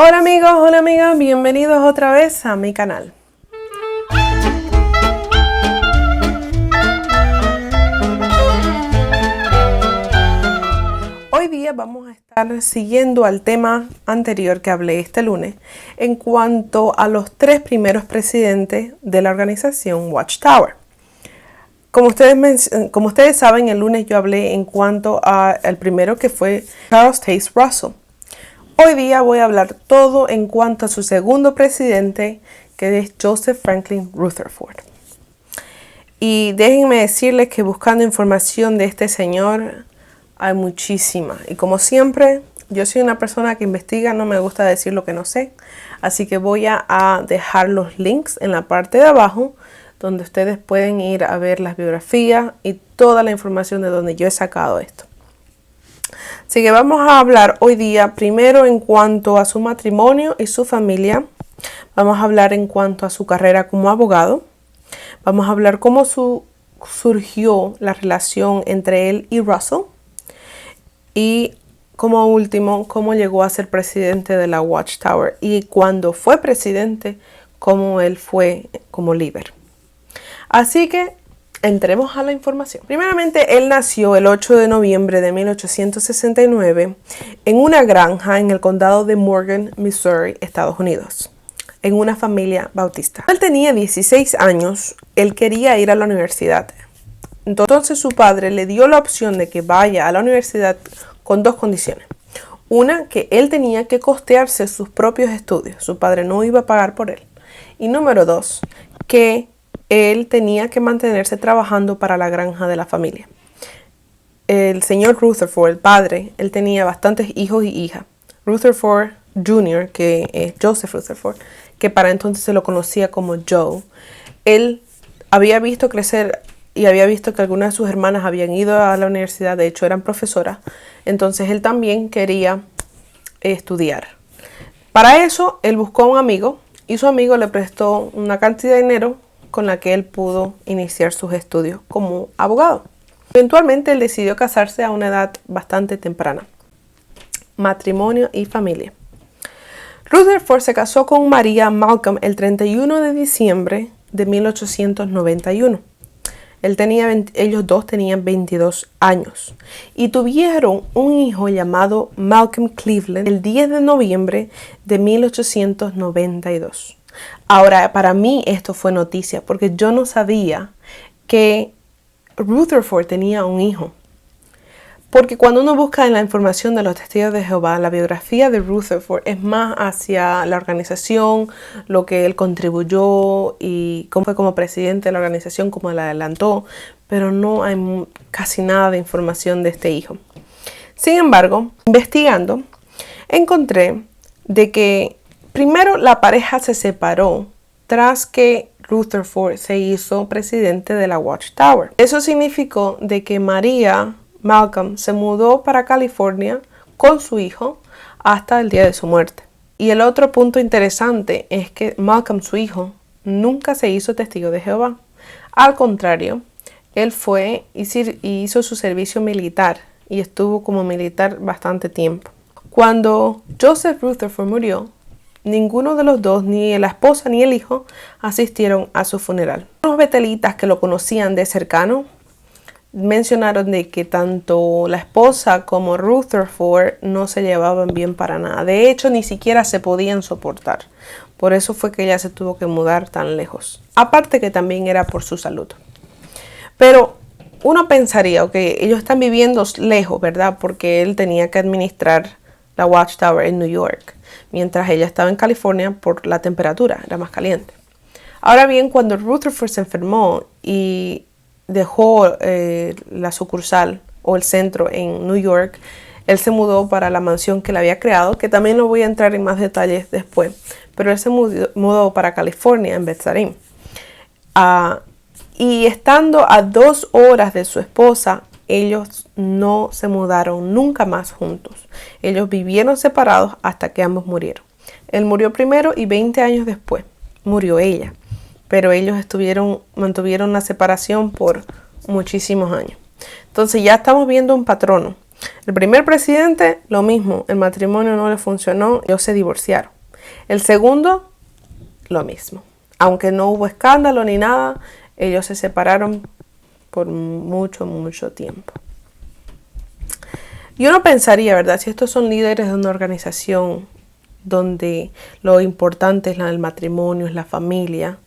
Hola amigos, hola amigas, bienvenidos otra vez a mi canal. Hoy día vamos a estar siguiendo al tema anterior que hablé este lunes en cuanto a los tres primeros presidentes de la organización Watchtower. Como ustedes saben, el lunes yo hablé en cuanto al primero que fue Charles Taze Russell. Hoy día voy a hablar todo en cuanto a su segundo presidente, que es Joseph Franklin Rutherford. Y déjenme decirles que buscando información de este señor hay muchísima. Y como siempre, yo soy una persona que investiga, no me gusta decir lo que no sé. Así que voy a dejar los links en la parte de abajo, donde ustedes pueden ir a ver las biografías y toda la información de donde yo he sacado esto. Así que vamos a hablar hoy día primero en cuanto a su matrimonio y su familia. Vamos a hablar en cuanto a su carrera como abogado. Vamos a hablar cómo surgió la relación entre él y Russell. Y como último, cómo llegó a ser presidente de la Watchtower. Y cuando fue presidente, cómo él fue como líder. Así que entremos a la información. Primeramente, él nació el 8 de noviembre de 1869 en una granja en el condado de Morgan, Missouri, Estados Unidos, en una familia bautista. Él tenía 16 años, él quería ir a la universidad. Entonces su padre le dio la opción de que vaya a la universidad con dos condiciones. Una, que él tenía que costearse sus propios estudios, su padre no iba a pagar por él. Y número dos, que él tenía que mantenerse trabajando para la granja de la familia. El señor Rutherford, el padre, él tenía bastantes hijos y hijas. Rutherford Jr., que es Joseph Rutherford, que para entonces se lo conocía como Joe. Él había visto crecer y había visto que algunas de sus hermanas habían ido a la universidad, de hecho eran profesoras. Entonces él también quería estudiar. Para eso, él buscó a un amigo y su amigo le prestó una cantidad de dinero con la que él pudo iniciar sus estudios como abogado. Eventualmente él decidió casarse a una edad bastante temprana. Matrimonio y familia. Rutherford se casó con María Malcolm el 31 de diciembre de 1891. Ellos dos tenían 22 años y tuvieron un hijo llamado Malcolm Cleveland el 10 de noviembre de 1892. Ahora, para mí esto fue noticia porque yo no sabía que Rutherford tenía un hijo. Porque cuando uno busca en la información de los testigos de Jehová, la biografía de Rutherford es más hacia la organización, lo que él contribuyó y cómo fue como presidente de la organización, cómo la adelantó, pero no hay casi nada de información de este hijo. Sin embargo, investigando, encontré de que primero la pareja se separó tras que Rutherford se hizo presidente de la Watchtower. Eso significó de que María Malcolm se mudó para California con su hijo hasta el día de su muerte. Y el otro punto interesante es que Malcolm, su hijo, nunca se hizo testigo de Jehová. Al contrario, él fue y hizo su servicio militar y estuvo como militar bastante tiempo. Cuando Joseph Rutherford murió, ninguno de los dos, ni la esposa ni el hijo, asistieron a su funeral. Los betelitas que lo conocían de cercano mencionaron de que tanto la esposa como Rutherford no se llevaban bien para nada. De hecho, ni siquiera se podían soportar. Por eso fue que ella se tuvo que mudar tan lejos. Aparte que también era por su salud. Pero uno pensaría, ok, ellos están viviendo lejos, ¿verdad? Porque él tenía que administrar la Watchtower en New York, mientras ella estaba en California por la temperatura, era más caliente. Ahora bien, cuando Rutherford se enfermó y dejó la sucursal o el centro en New York, él se mudó para la mansión que él había creado, que también lo voy a entrar en más detalles después, pero él se mudó para California, en Betzarim. Y estando a 2 horas de su esposa, ellos no se mudaron nunca más juntos. Ellos vivieron separados hasta que ambos murieron. Él murió primero y 20 años después murió ella. Pero ellos mantuvieron la separación por muchísimos años. Entonces ya estamos viendo un patrono. El primer presidente, lo mismo, el matrimonio no le funcionó, ellos se divorciaron. El segundo, lo mismo. Aunque no hubo escándalo ni nada, ellos se separaron por mucho tiempo. Y uno pensaría, ¿verdad? Si estos son líderes de una organización donde lo importante es el matrimonio, es la familia,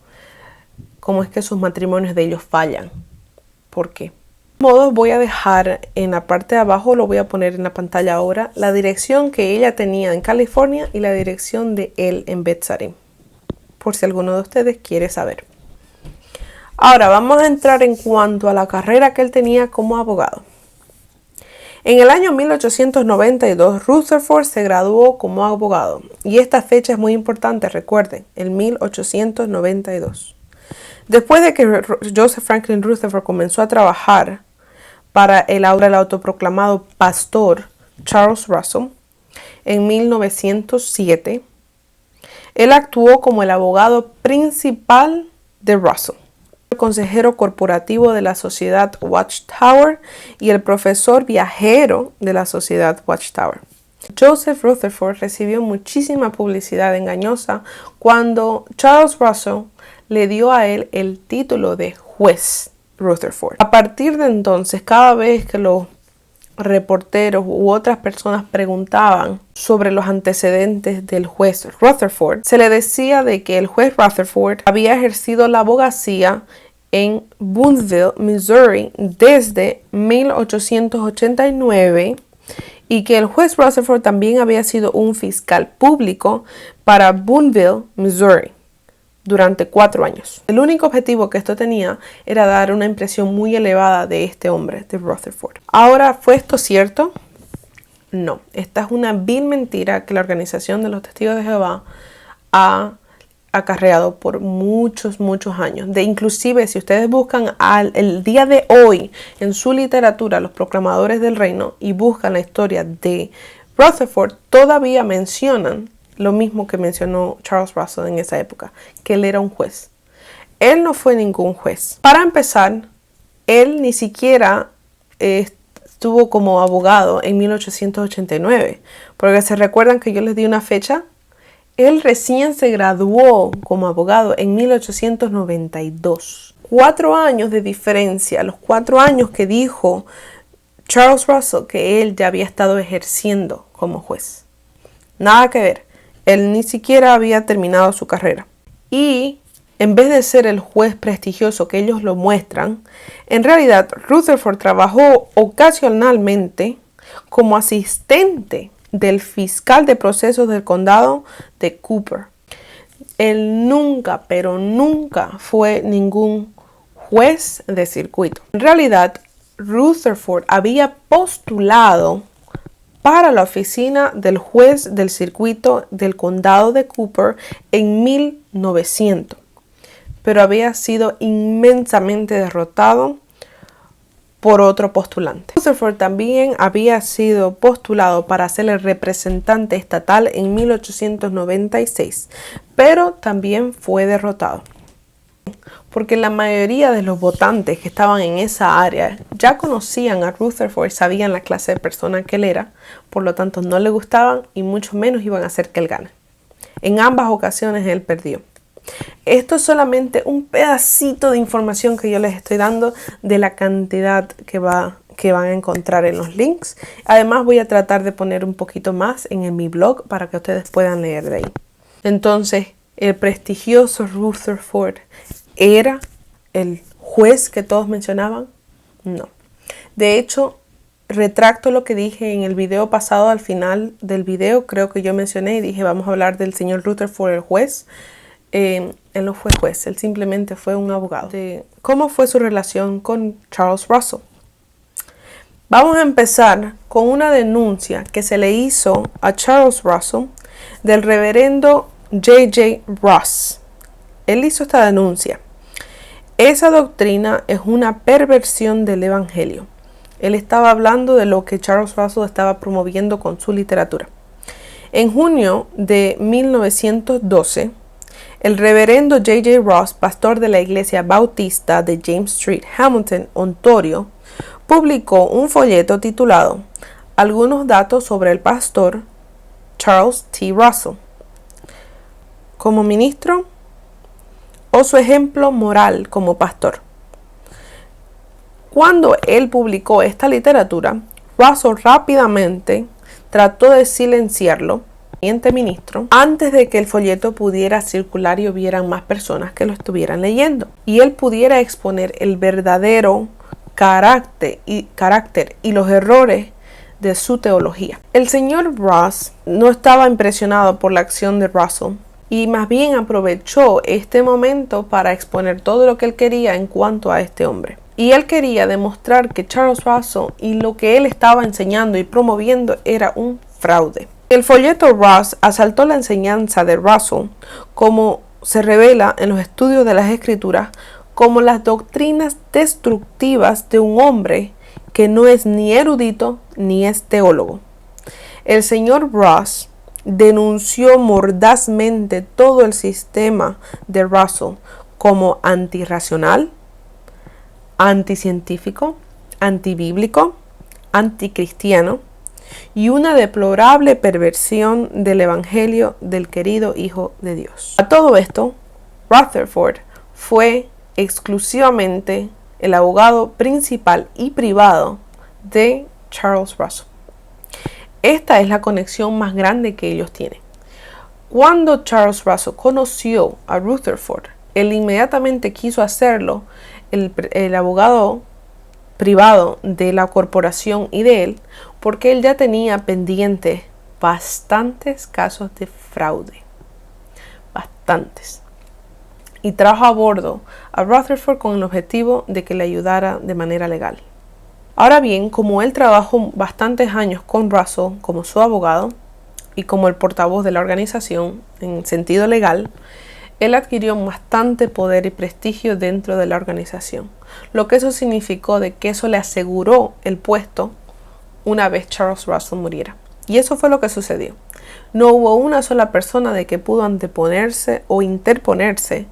¿cómo es que sus matrimonios de ellos fallan? ¿Por qué? De modo, voy a dejar en la parte de abajo, lo voy a poner en la pantalla ahora, la dirección que ella tenía en California y la dirección de él en Betzarim, por si alguno de ustedes quiere saber. Ahora vamos a entrar en cuanto a la carrera que él tenía como abogado. En el año 1892, Rutherford se graduó como abogado, y esta fecha es muy importante, recuerden, el 1892. Después de que Joseph Franklin Rutherford comenzó a trabajar para el autoproclamado pastor Charles Russell en 1907, él actuó como el abogado principal de Russell, el consejero corporativo de la sociedad Watchtower y el profesor viajero de la sociedad Watchtower. Joseph Rutherford recibió muchísima publicidad engañosa cuando Charles Russell le dio a él el título de juez Rutherford. A partir de entonces, cada vez que los reporteros u otras personas preguntaban sobre los antecedentes del juez Rutherford, se le decía de que el juez Rutherford había ejercido la abogacía en Boonville, Missouri, desde 1889 y que el juez Rutherford también había sido un fiscal público para Boonville, Missouri, durante 4 años. El único objetivo que esto tenía era dar una impresión muy elevada de este hombre, de Rutherford. Ahora, ¿fue esto cierto? No. Esta es una vil mentira que la Organización de los Testigos de Jehová ha acarreado por muchos años. Inclusive, si ustedes buscan el día de hoy en su literatura, los proclamadores del reino, y buscan la historia de Rutherford, todavía mencionan lo mismo que mencionó Charles Russell en esa época, que él era un juez. Él no fue ningún juez. Para empezar, él ni siquiera estuvo como abogado en 1889, porque se recuerdan que yo les di una fecha. Él recién se graduó como abogado en 1892. 4 años de diferencia, los 4 años que dijo Charles Russell que él ya había estado ejerciendo como juez. Nada que ver. Él ni siquiera había terminado su carrera. Y en vez de ser el juez prestigioso que ellos lo muestran, en realidad Rutherford trabajó ocasionalmente como asistente del fiscal de procesos del condado de Cooper. Él nunca, pero nunca fue ningún juez de circuito. En realidad, Rutherford había postulado para la oficina del juez del circuito del condado de Cooper en 1900, pero había sido inmensamente derrotado por otro postulante. Rutherford también había sido postulado para ser el representante estatal en 1896, pero también fue derrotado, porque la mayoría de los votantes que estaban en esa área ya conocían a Rutherford, sabían la clase de persona que él era, por lo tanto no le gustaban y mucho menos iban a hacer que él gane. En ambas ocasiones él perdió. Esto es solamente un pedacito de información que yo les estoy dando de la cantidad que van a encontrar en los links. Además voy a tratar de poner un poquito más en mi blog para que ustedes puedan leer de ahí. Entonces, el prestigioso Rutherford ¿era el juez que todos mencionaban? No. De hecho, retracto lo que dije en el video pasado. Al final del video creo que yo mencioné y dije vamos a hablar del señor Rutherford, el juez. Él no fue juez, él simplemente fue un abogado. ¿Cómo fue su relación con Charles Russell? Vamos a empezar con una denuncia que se le hizo a Charles Russell del reverendo J.J. Ross. Él hizo esta denuncia. Esa doctrina es una perversión del evangelio. Él estaba hablando de lo que Charles Russell estaba promoviendo con su literatura. En junio de 1912, el reverendo J.J. Ross, pastor de la iglesia bautista de James Street, Hamilton, Ontario, publicó un folleto titulado algunos datos sobre el pastor Charles T. Russell como ministro o su ejemplo moral como pastor. Cuando él publicó esta literatura, Russell rápidamente trató de silenciarlo, ministro, antes de que el folleto pudiera circular y hubieran más personas que lo estuvieran leyendo y él pudiera exponer el verdadero carácter y los errores de su teología. El señor Ross no estaba impresionado por la acción de Russell y más bien aprovechó este momento para exponer todo lo que él quería en cuanto a este hombre. Y él quería demostrar que Charles Russell y lo que él estaba enseñando y promoviendo era un fraude. El folleto Ross asaltó la enseñanza de Russell, como se revela en los estudios de las Escrituras, como las doctrinas destructivas de un hombre que no es ni erudito ni es teólogo. El señor Ross denunció mordazmente todo el sistema de Russell como antirracional, anticientífico, antibíblico, anticristiano y una deplorable perversión del evangelio del querido Hijo de Dios. A todo esto, Rutherford fue exclusivamente el abogado principal y privado de Charles Russell. Esta es la conexión más grande que ellos tienen. Cuando Charles Russell conoció a Rutherford, él inmediatamente quiso hacerlo el abogado privado de la corporación y de él, porque él ya tenía pendientes bastantes casos de fraude. Bastantes. Y trajo a bordo a Rutherford con el objetivo de que le ayudara de manera legal. Ahora bien, como él trabajó bastantes años con Russell como su abogado y como el portavoz de la organización en sentido legal, él adquirió bastante poder y prestigio dentro de la organización, lo que eso significó de que eso le aseguró el puesto una vez Charles Russell muriera. Y eso fue lo que sucedió. No hubo una sola persona de que pudo anteponerse o interponerse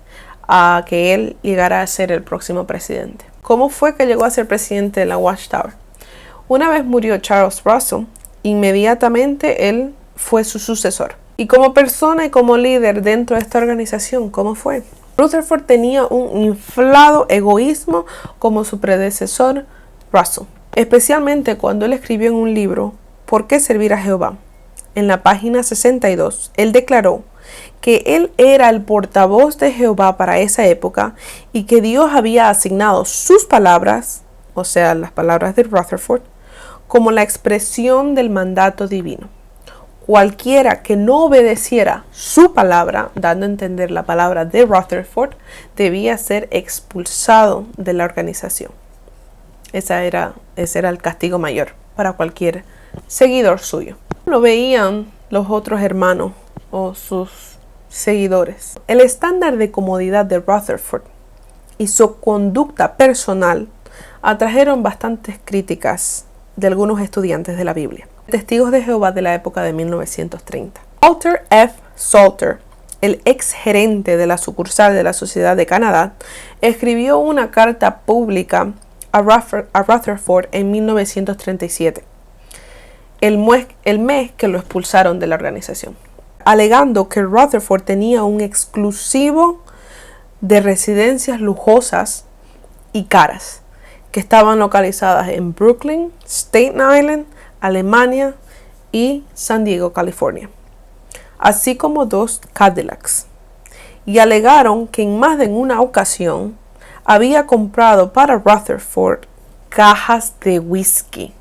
a que él llegara a ser el próximo presidente. ¿Cómo fue que llegó a ser presidente de la Watchtower? Una vez murió Charles Russell, inmediatamente él fue su sucesor. Y como persona y como líder dentro de esta organización, ¿cómo fue? Rutherford tenía un inflado egoísmo como su predecesor Russell, especialmente cuando él escribió en un libro ¿Por qué servir a Jehová? En la página 62, él declaró que él era el portavoz de Jehová para esa época y que Dios había asignado sus palabras, o sea, las palabras de Rutherford, como la expresión del mandato divino. Cualquiera que no obedeciera su palabra, dando a entender la palabra de Rutherford, debía ser expulsado de la organización. Ese era el castigo mayor para cualquier seguidor suyo. Lo veían los otros hermanos o sus seguidores. El estándar de comodidad de Rutherford y su conducta personal atrajeron bastantes críticas de algunos estudiantes de la Biblia. Testigos de Jehová de la época de 1930. Walter F. Salter, el ex gerente de la sucursal de la Sociedad de Canadá, escribió una carta pública a Rutherford en 1937, el mes que lo expulsaron de la organización, alegando que Rutherford tenía un exclusivo de residencias lujosas y caras que estaban localizadas en Brooklyn, Staten Island, Alemania y San Diego, California, así como 2 Cadillacs, y alegaron que en más de una ocasión había comprado para Rutherford cajas de whisky,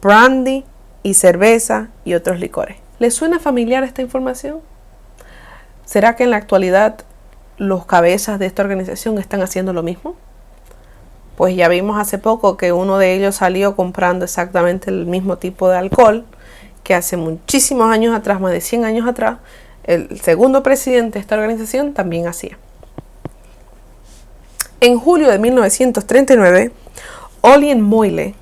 brandy y cerveza y otros licores. ¿Les suena familiar esta información? ¿Será que en la actualidad los cabezas de esta organización están haciendo lo mismo? Pues ya vimos hace poco que uno de ellos salió comprando exactamente el mismo tipo de alcohol que hace muchísimos años atrás, más de 100 años atrás, el segundo presidente de esta organización también hacía. En julio de 1939, Olin Moyle,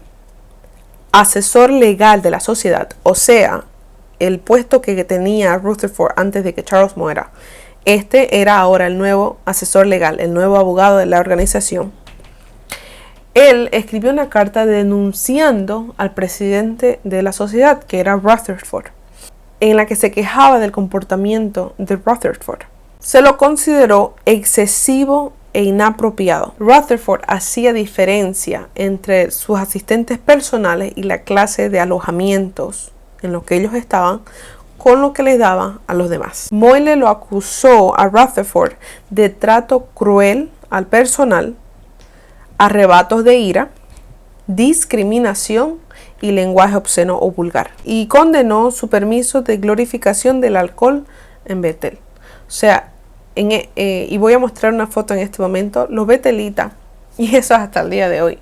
asesor legal de la sociedad, o sea, el puesto que tenía Rutherford antes de que Charles muera, este era ahora el nuevo asesor legal, el nuevo abogado de la organización. él escribió una carta denunciando al presidente de la sociedad, que era Rutherford, en la que se quejaba del comportamiento de Rutherford. Se lo consideró excesivo e inapropiado. Rutherford hacía diferencia entre sus asistentes personales y la clase de alojamientos en los que ellos estaban con lo que les daba a los demás. Moyle lo acusó a Rutherford de trato cruel al personal, arrebatos de ira, discriminación y lenguaje obsceno o vulgar, y condenó su permiso de glorificación del alcohol en Bethel. O sea, y voy a mostrar una foto en este momento, los betelitas, y eso hasta el día de hoy,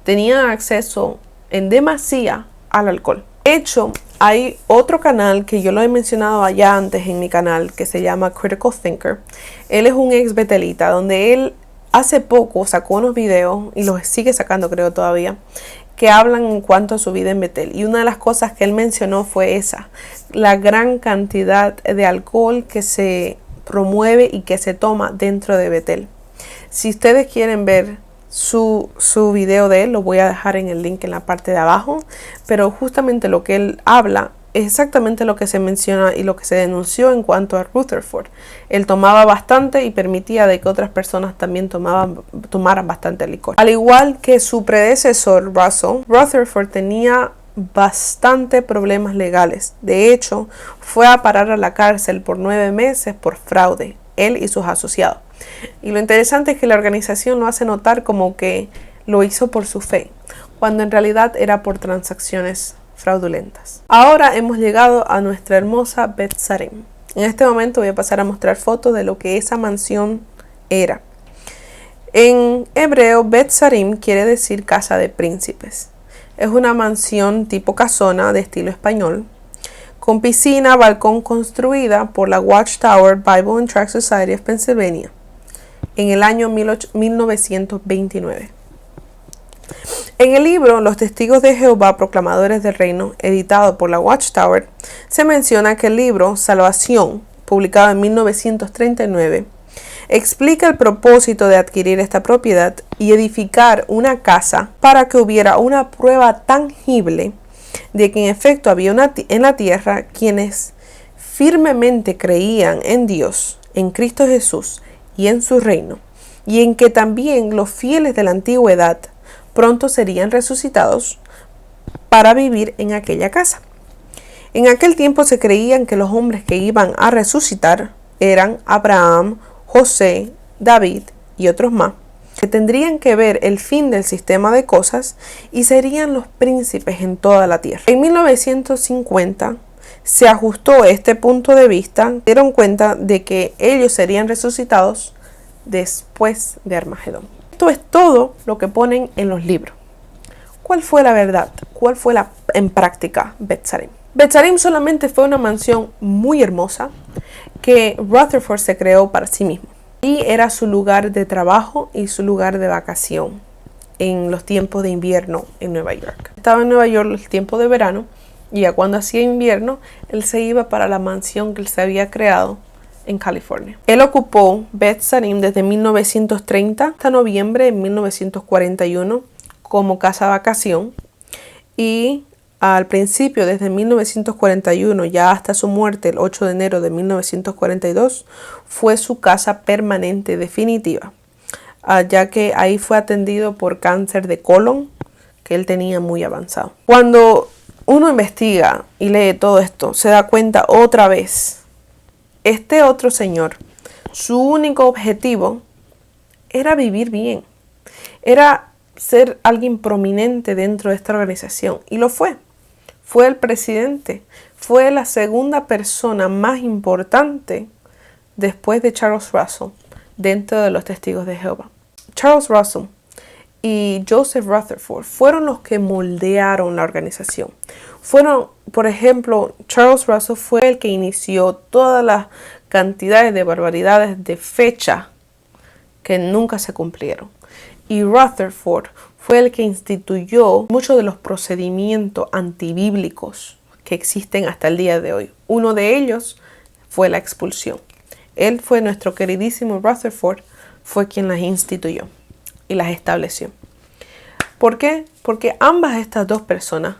tenían acceso en demasía al alcohol. De hecho, hay otro canal que yo lo he mencionado allá antes en mi canal, que se llama Critical Thinker. Él es un ex betelita, donde él hace poco sacó unos videos, y los sigue sacando creo todavía, que hablan en cuanto a su vida en Bethel. Y una de las cosas que él mencionó fue esa, la gran cantidad de alcohol que se promueve y que se toma dentro de Bethel. Si ustedes quieren ver su video de él, lo voy a dejar en el link en la parte de abajo, pero justamente lo que él habla es exactamente lo que se menciona y lo que se denunció en cuanto a Rutherford. Él tomaba bastante y permitía de que otras personas también tomaran bastante licor. Al igual que su predecesor Russell, Rutherford tenía bastante problemas legales. De hecho, fue a parar a la cárcel por 9 meses por fraude, él y sus asociados. Y lo interesante es que la organización lo hace notar como que lo hizo por su fe, cuando en realidad era por transacciones fraudulentas. Ahora hemos llegado a nuestra hermosa Beth Sarim. En este momento voy a pasar a mostrar fotos de lo que esa mansión era. En hebreo, Beth Sarim quiere decir casa de príncipes. Es una mansión tipo casona de estilo español, con piscina, balcón, construida por la Watchtower Bible and Tract Society of Pennsylvania en el año 1929. En el libro Los Testigos de Jehová, Proclamadores del Reino, editado por la Watchtower, se menciona que el libro Salvación, publicado en 1939, explica el propósito de adquirir esta propiedad y edificar una casa para que hubiera una prueba tangible de que en efecto había en la tierra quienes firmemente creían en Dios, en Cristo Jesús y en su reino, y en que también los fieles de la antigüedad pronto serían resucitados para vivir en aquella casa. En aquel tiempo se creían que los hombres que iban a resucitar eran Abraham, José, David y otros más, que tendrían que ver el fin del sistema de cosas y serían los príncipes en toda la tierra. En 1950 se ajustó este punto de vista, dieron cuenta de que ellos serían resucitados después de Armagedón. Esto es todo lo que ponen en los libros. ¿Cuál fue la verdad? ¿Cuál fue en práctica Beth Sarim? Beth Sarim solamente fue una mansión muy hermosa que Rutherford se creó para sí mismo. Y era su lugar de trabajo y su lugar de vacación en los tiempos de invierno en Nueva York. Estaba en Nueva York el tiempo de verano y ya cuando hacía invierno, él se iba para la mansión que él se había creado en California. Él ocupó Beth Sarim desde 1930 hasta noviembre de 1941 como casa vacación, y al principio, desde 1941 ya hasta su muerte el 8 de enero de 1942, fue su casa permanente definitiva, ya que ahí fue atendido por cáncer de colon que él tenía muy avanzado. Cuando uno investiga y lee todo esto, se da cuenta otra vez, este otro señor, su único objetivo era vivir bien, era ser alguien prominente dentro de esta organización, y lo fue. Fue el presidente, fue la segunda persona más importante después de Charles Russell dentro de los Testigos de Jehová. Charles Russell y Joseph Rutherford fueron los que moldearon la organización. Por ejemplo, Charles Russell fue el que inició todas las cantidades de barbaridades de fecha que nunca se cumplieron. Y Rutherford fue el que instituyó muchos de los procedimientos antibíblicos que existen hasta el día de hoy. Uno de ellos fue la expulsión. Él fue nuestro queridísimo Rutherford, fue quien las instituyó y las estableció. ¿Por qué? Porque ambas estas dos personas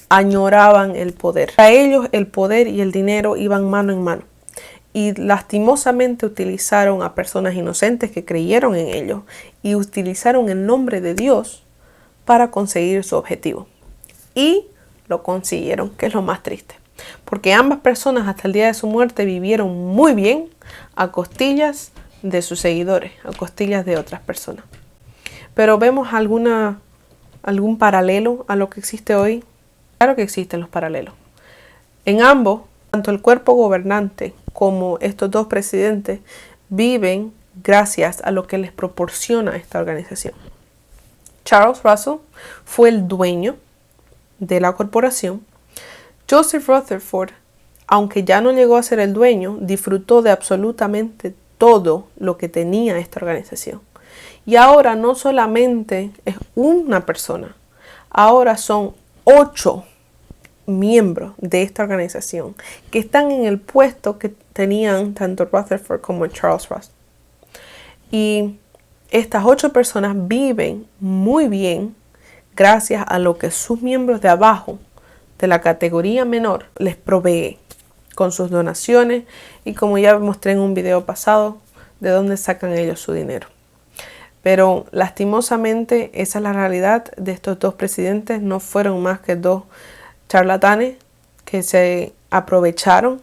añoraban el poder. Para ellos el poder y el dinero iban mano en mano. Y lastimosamente utilizaron a personas inocentes que creyeron en ellos y utilizaron el nombre de Dios para conseguir su objetivo. Y lo consiguieron, que es lo más triste. Porque ambas personas hasta el día de su muerte vivieron muy bien a costillas de sus seguidores, a costillas de otras personas. Pero vemos algún paralelo a lo que existe hoy. Claro que existen los paralelos. En ambos, tanto el cuerpo gobernante como estos dos presidentes viven gracias a lo que les proporciona esta organización. Charles Russell fue el dueño de la corporación. Joseph Rutherford, aunque ya no llegó a ser el dueño, disfrutó de absolutamente todo lo que tenía esta organización. Y ahora no solamente es una persona, ahora son 8 miembros de esta organización que están en el puesto que tenían tanto Rutherford como Charles Russell. Y estas 8 personas viven muy bien gracias a lo que sus miembros de abajo, de la categoría menor, les provee con sus donaciones y, como ya mostré en un video pasado, de dónde sacan ellos su dinero. Pero lastimosamente esa es la realidad de estos dos presidentes. No fueron más que dos charlatanes que se aprovecharon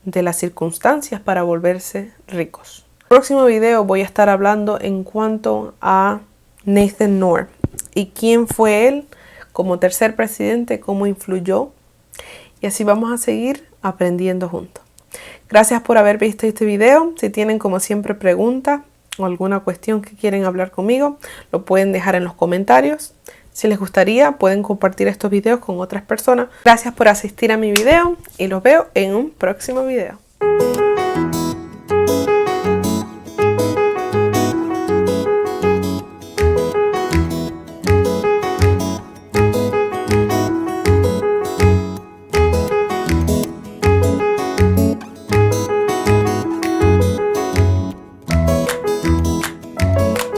de las circunstancias para volverse ricos. En el próximo video voy a estar hablando en cuanto a Nathan Knorr y quién fue él como tercer presidente, cómo influyó, y así vamos a seguir aprendiendo juntos. Gracias por haber visto este video. Si tienen, como siempre, preguntas o alguna cuestión que quieren hablar conmigo, lo pueden dejar en los comentarios. Si les gustaría, pueden compartir estos videos con otras personas. Gracias por asistir a mi video y los veo en un próximo video.